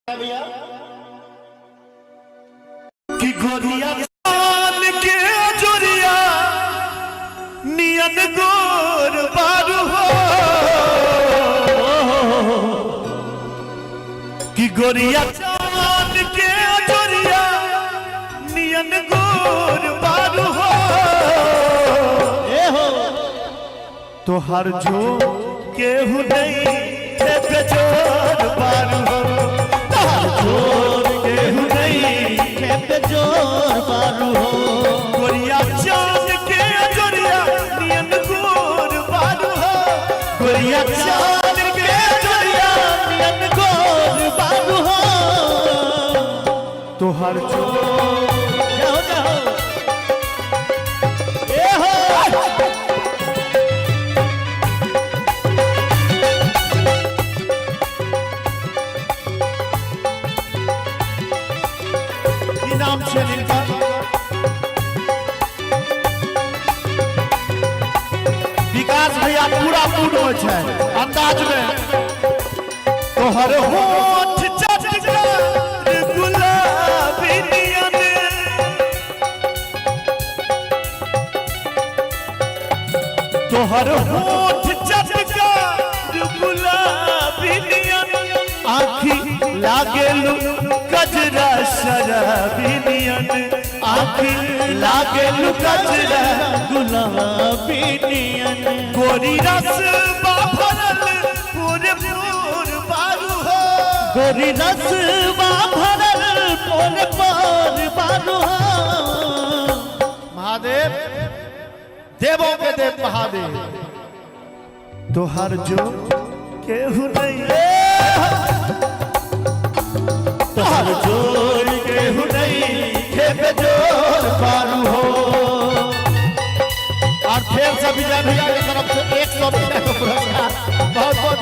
भैया कि गोरिया चांद के जोरिया नियन गोर बारू हो कि गोरिया चांद के जोरिया नियन गोर बारू हो तो हर जो केहू नहीं थे बेजोर बारू हो जोर केहू नहीं थे जोर बारू हो गोरिया चांद के जोरिया नियन गोर बारू हो गोरिया चांद के जोरिया नियन गोर बारू हो तो हर जोर जाओ जाओ ए हो नाम से इनका विकास भैया पूरा मूड में है अंदाज में तो हर होठ चटकार गुलाबी नियन तो हर होठ चटकार गुलाबी नियन आँखी लागेलू कजरा शराबी नियन आँखी लागेलू कजरा गुलाबी नियन गोरी रस भरल पूरे पूर बारू हो गोरी रस भरल पूरे पूर बारू हो महादेव देवों के देव महादेव तो हर जो केहू नहीं हर जोर केहू नहीं थे जोर बारू हो और फिर सभी भैया की तरफ से 100 रुपया का पुरस्कार बहुत बहुत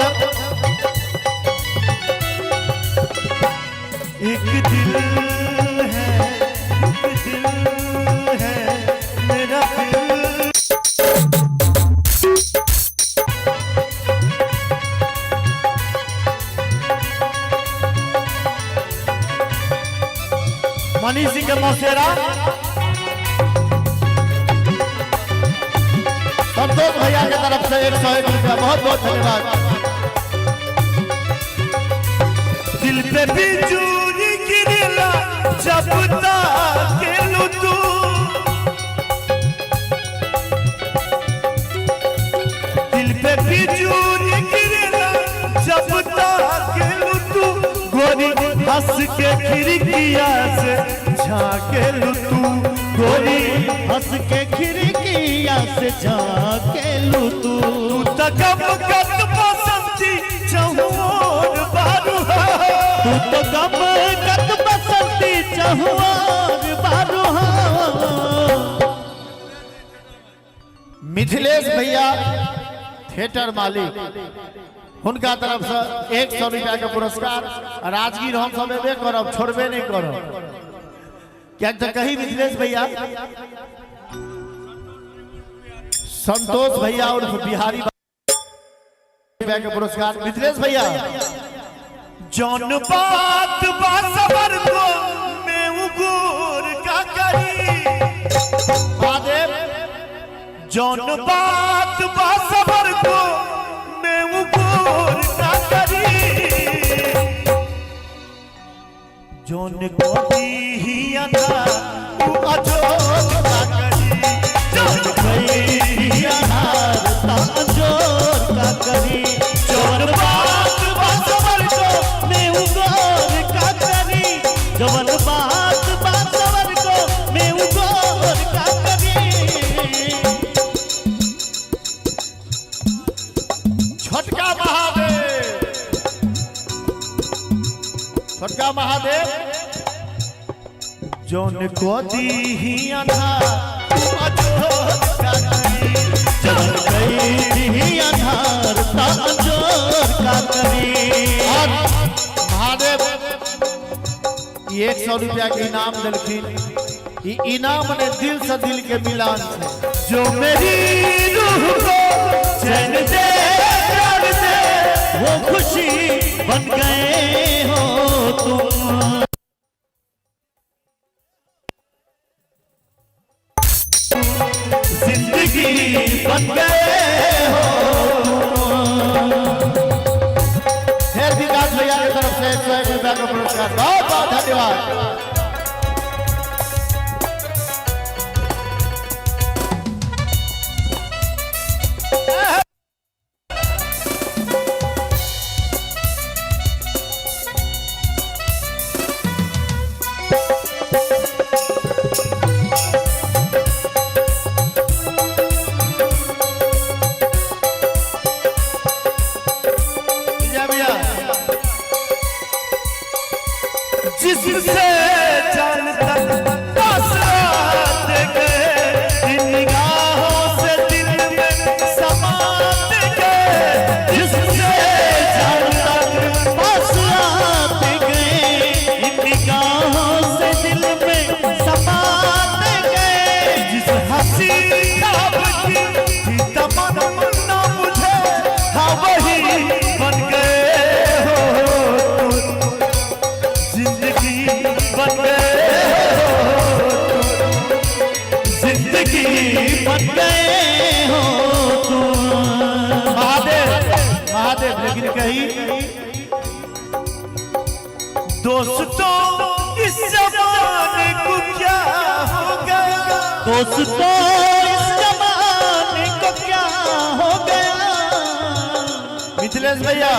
एक दिल है मेरा दिल मनीष सिंह के मौसेरा संतोष भैया की तरफ से 101 रुपया बहुत बहुत धन्यवाद दिल पे बिजली गिरला जब ताकेलू तू दिल पे बिजली गिरला जब ताकेलू तू गोरी हंस के खिड़किया से झाकेलू तू गोरी हंस के खिड़किया से झाकेलू तू तो गम गत बसंती चहुओर बारू हो तू तो गम गत बसंती चहुओर बारू हो मिथिलेश भैया थिएटर मालिक उनका तरफ से 100 रुपया के पुरस्कार राजगीर हम सब एबे करब छोड़बे नहीं करब क्या तो कहीं मिथिलेश भैया संतोष भैया और बिहारी भैया के पुरस्कार मिथिलेश भैया जौन बात बासवर को मैं उगोर का करी महादेव जौन बात बासवर को मैं उगोर का करी जौन को ही अना तू अजोर का करी जौन कोई अनार ता अजोर का करी जौन बात बासवर को मैं उगोर का करी जौन बात बासवर को मैं उगोर का करी छोटका महादेव जौन को दी अनार अजोर का करी जौन कई अनार ता अजोर का करी और महादेव 100 रुपया के इनाम दिलखिन इनाम ने दिल से दिल के मिलान से जो मेरी रूह को चैन दे वो खुशी बन गए हो तुम बन गए हो। फिर विकास भैया की तरफ से 101 रुपया का पुरस्कार, बहुत बहुत धन्यवाद। जिससे जान तक आसराते गए, इन निगाहों से दिल में समाते गए। जिससे जान तक आसराते गए, इन निगाहों से दिल में समाते गए। जिस हंसी ख्वाब की तमन्ना मुझे, हाँ वही बन गए हो। जिंदगी बन गए हो, जिंदगी बन गए हो तुम। महादेव महादेव लेकिन कही दोस्तों इस जमाने को क्या हो गया, दोस्तों इस जमाने को क्या हो गया। मिथिलेश भैया,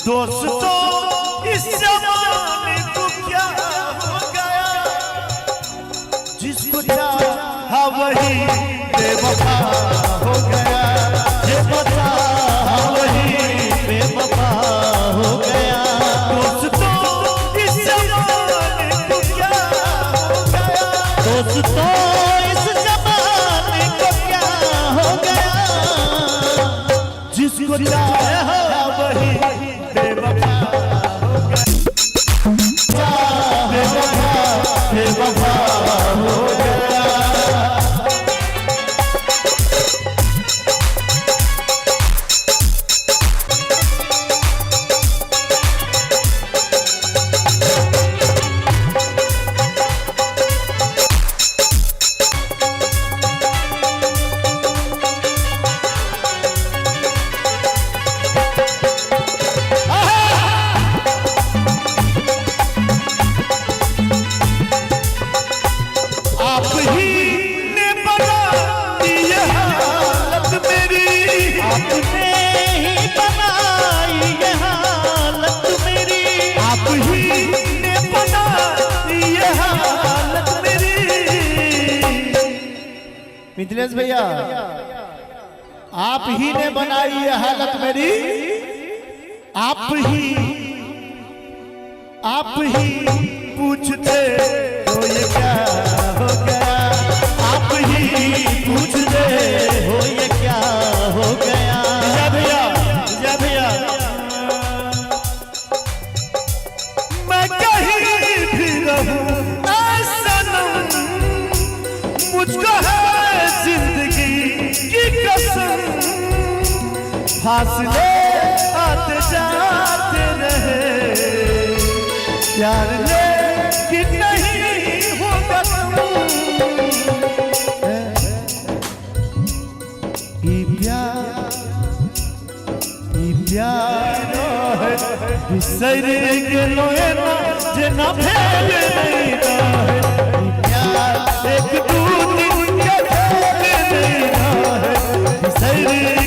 दोस्तों इस जमाने को क्या हो गया। जिसको चाहा वही बेवफा हो गया, जिसको चाहा वही बेवफा हो गया। दोस्तों इस जमाने को क्या हो गया, दोस्तों इस जमाने को क्या हो गया। जिसको चाहा वही बेवफा बेवफा हो गया। मिथिलेश भैया, आप ही ने बनाई ये हालत मेरी, आप ही पूछते हो ये क्या हो गया। आप ही पूछते हो ये क्या हो गया। भैया भैया भैया, मैं कहीं भी रहूं सनम, मुझको है जिंदगी की कसम। फासले आते जाते रहे, प्यार लेकिन नहीं होगा तुम। प्यार बिसर गेलो ना जना फेल नहीं रहे। प्यार एक दूनी के फेल नहीं रहे। बिसर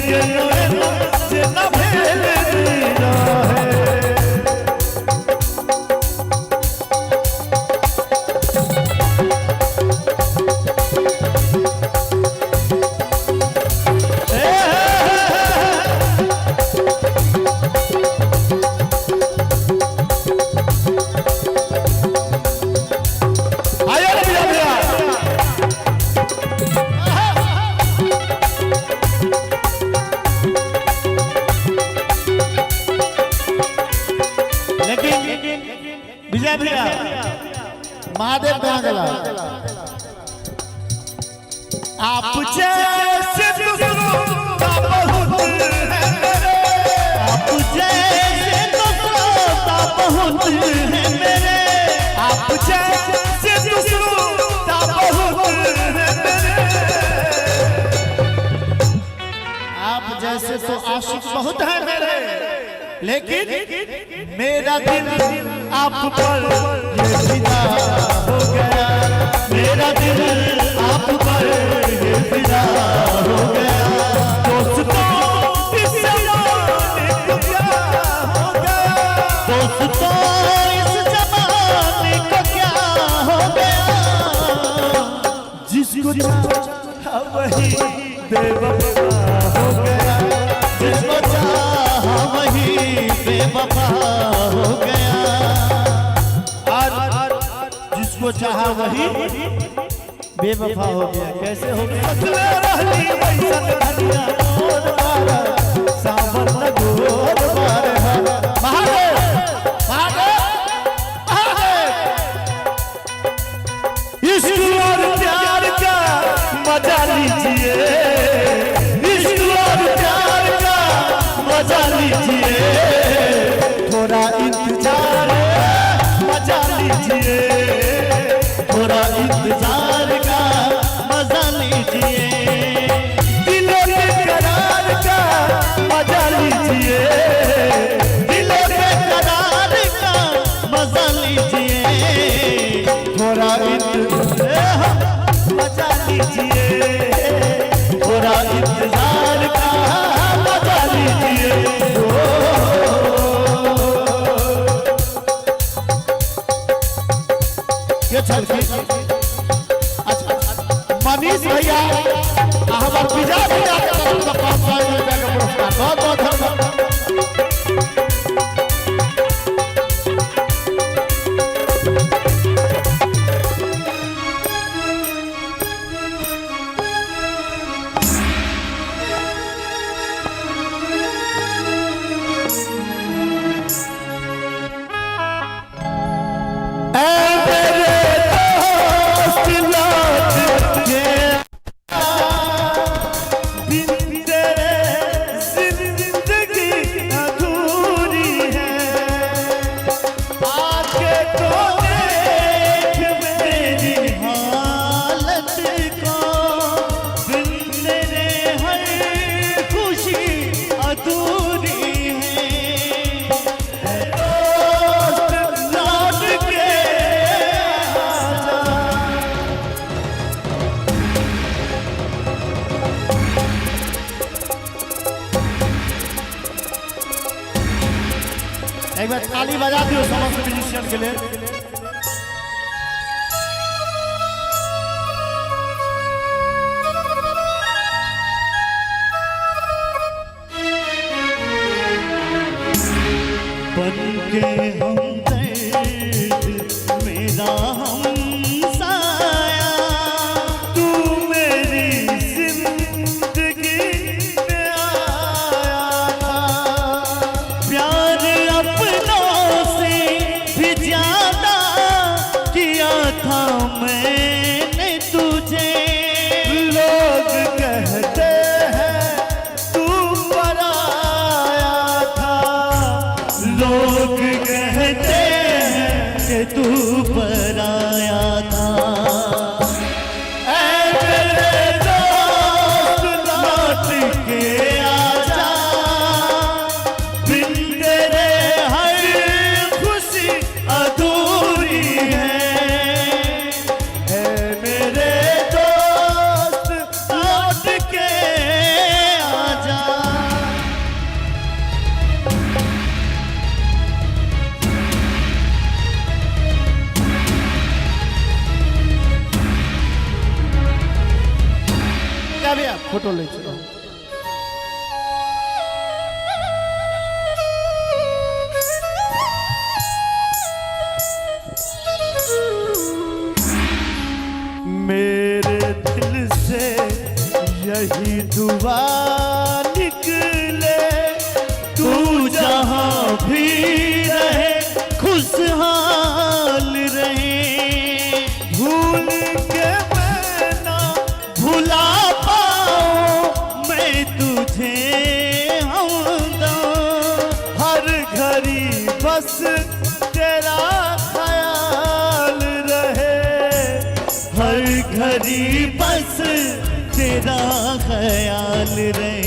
गेलो ना जना फेल नहीं रहे। विजय भैया, महादेव कहाँ गला? आप जैसे दूसरों का बहुत है मेरे, आप जैसे दूसरों का बहुत है मेरे, आप जैसे दूसरों का बहुत है मेरे। आशिक बहुत है मेरे, लेकिन मेरा दिल आप पर ये फिदा हो गया, मेरा दिल आप पर ये फिदा हो गया। दोस्तों इस जमाने को क्या हो गया, दोस्तों इस जमाने को क्या हो गया, जिसको चाहा वही बेवफा हो गया, जिसको चाहा वही बेवफा हो गया, और जिसको चाहा वही बेवफा हो गया। कैसे हो गया? सावन गोद बार महादेव महादेव महादेव। इश्क और प्यार का मजा लीजिए, इश्क और प्यार का मजा लीजिए, थोड़ा इंतजार मजा लीजिए, थोड़ा इंतजार का मजा लीजिए, दिलों के करार का मजा लीजिए, दिलों के करार का मजा लीजिए, थोड़ा इंतजार मजा लीजिए, थोड़ा इंतजार का मजा लीजिए। मनीष भैया हमारे पिज्जा भैया के तरफ से 500 रुपया का पुरस्कार, बहुत बहुत धन्यवाद। एक बार ताली बजा दियो समस्त म्यूजिशियन के लिए। बन के हमदर्द मेरा हमसाया, तू मेरी जिंदगी में आया था, प्यार अपनों से भी ज्यादा किया था मैंने तुझे, लोग कहते हैं तू पराया था, लोग कहते हैं कि तू पराया था, ऐ मेरे दोस्त लौट के आजा, बिन तेरे हर खुशी अधूरी है, ऐ मेरे दोस्त लौट के आजा। फोटो ले चलो। मेरे दिल से यही दुआ निकले, तू जहां भी रहे खुशहाल रहे, भूल के मैं ना भुला तुझे हर घड़ी बस तेरा ख्याल रहे, हर घड़ी बस तेरा ख्याल रहे।